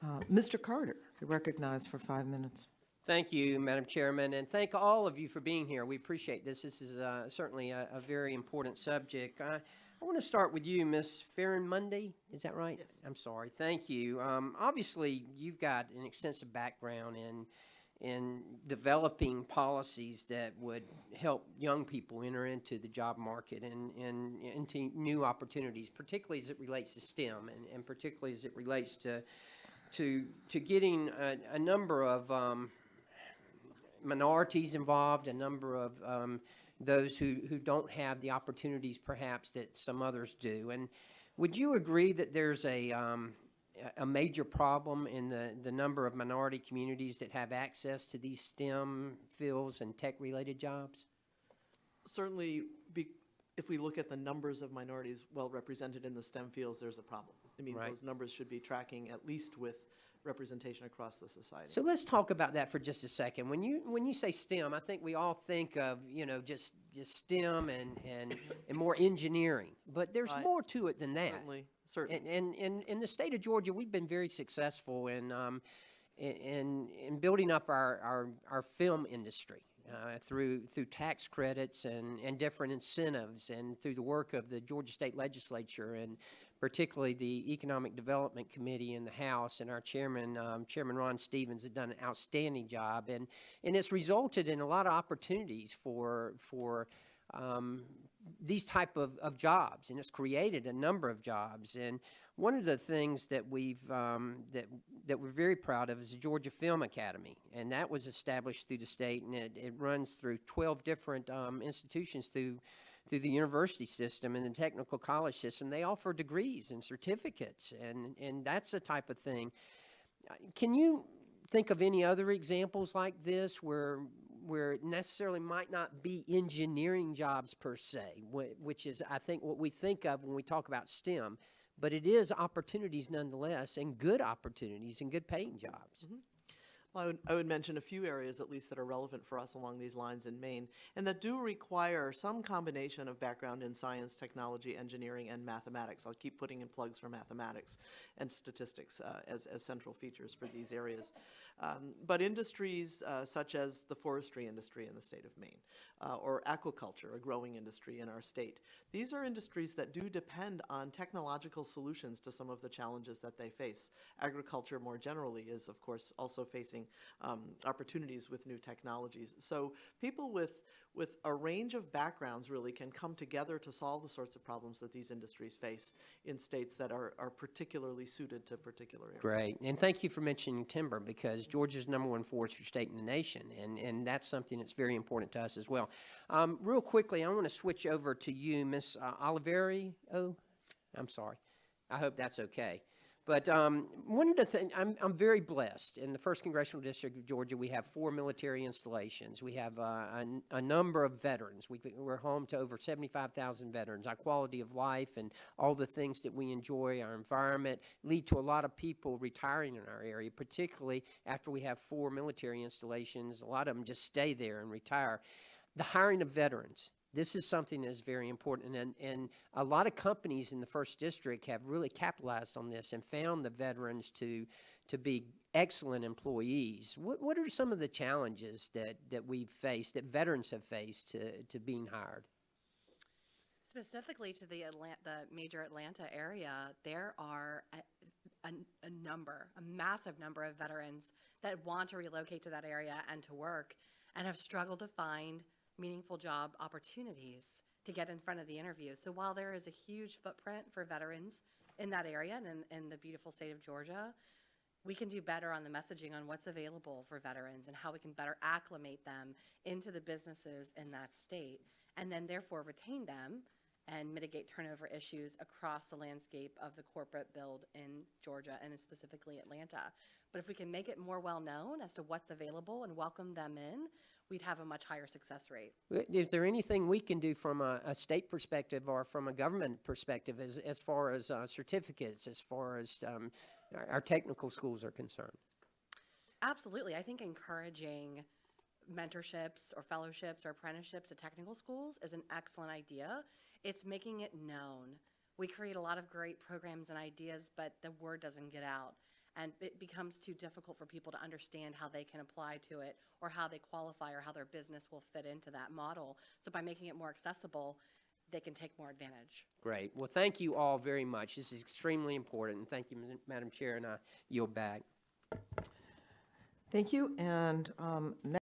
Mr. Carter, you're recognized for 5 minutes. Thank you, Madam Chairman, and thank all of you for being here. We appreciate this. This is certainly a very important subject. I want to start with you, Ms. Farron Mundy. Is that right? Yes. I'm sorry. Thank you. Obviously, you've got an extensive background in developing policies that would help young people enter into the job market and into new opportunities, particularly as it relates to STEM and particularly as it relates to getting a number of minorities involved, a number of those who don't have the opportunities perhaps that some others do. And would you agree that there's a major problem in the number of minority communities that have access to these STEM fields and tech-related jobs? Certainly, if we look at the numbers of minorities well represented in the STEM fields, there's a problem. I mean, Right. those numbers should be tracking at least with representation across the society. So let's talk about that for just a second. When you say STEM, I think we all think of, just STEM and more engineering, but there's Right. more to it than that. Certainly. And in the state of Georgia, we've been very successful in building up our film industry through tax credits and different incentives, and through the work of the Georgia State Legislature, and particularly the Economic Development Committee in the House, and our chairman, Chairman Ron Stevens, has done an outstanding job, and it's resulted in a lot of opportunities for these type of jobs, and it's created a number of jobs. And one of the things that that we're very proud of is the Georgia Film Academy, and that was established through the state, and it runs through 12 different institutions through the university system and the technical college system. They offer degrees and certificates, and that's the type of thing. Can you think of any other examples like this where it necessarily might not be engineering jobs per se, which is, I think, what we think of when we talk about STEM, but it is opportunities nonetheless, and good opportunities and good paying jobs? Mm-hmm. Well, I would mention a few areas, at least, that are relevant for us along these lines in Maine, and that do require some combination of background in science, technology, engineering, and mathematics. I'll keep putting in plugs for mathematics and statistics as central features for these areas. But industries such as the forestry industry in the state of Maine, or aquaculture, a growing industry in our state, these are industries that do depend on technological solutions to some of the challenges that they face. Agriculture more generally is, of course, also facing opportunities with new technologies. So people with a range of backgrounds really can come together to solve the sorts of problems that these industries face in states that are particularly suited to particular areas. Great, and thank you for mentioning timber, because Georgia's #1 forestry state in the nation, and that's something that's very important to us as well. Real quickly, I want to switch over to you, Ms. Oliveri. Oh, I'm sorry. I hope that's okay. But one of the things, I'm very blessed. In the 1st Congressional District of Georgia, we have 4 military installations. We have a number of veterans. We're home to over 75,000 veterans. Our quality of life and all the things that we enjoy, our environment, lead to a lot of people retiring in our area, particularly after we have 4 military installations. A lot of them just stay there and retire. The hiring of veterans. This is something that is very important, and a lot of companies in the 1st District have really capitalized on this and found the veterans to be excellent employees. What are some of the challenges that we've faced, that veterans have faced to being hired? Specifically to the major Atlanta area, there are a massive number of veterans that want to relocate to that area and to work, and have struggled to find meaningful job opportunities to get in front of the interview. So while there is a huge footprint for veterans in that area and in the beautiful state of Georgia, we can do better on the messaging on what's available for veterans and how we can better acclimate them into the businesses in that state, and then therefore retain them and mitigate turnover issues across the landscape of the corporate build in Georgia and specifically Atlanta. But if we can make it more well known as to what's available and welcome them in, we'd have a much higher success rate. Is there anything we can do from a state perspective or from a government perspective as far as certificates, as far as our technical schools are concerned? Absolutely. I think encouraging mentorships or fellowships or apprenticeships at technical schools is an excellent idea. It's making it known. We create a lot of great programs and ideas, but the word doesn't get out. and it becomes too difficult for people to understand how they can apply to it or how they qualify or how their business will fit into that model. So by making it more accessible, they can take more advantage. Great. Well, thank you all very much. This is extremely important. And thank you, Madam Chair, and I yield back. Thank you, and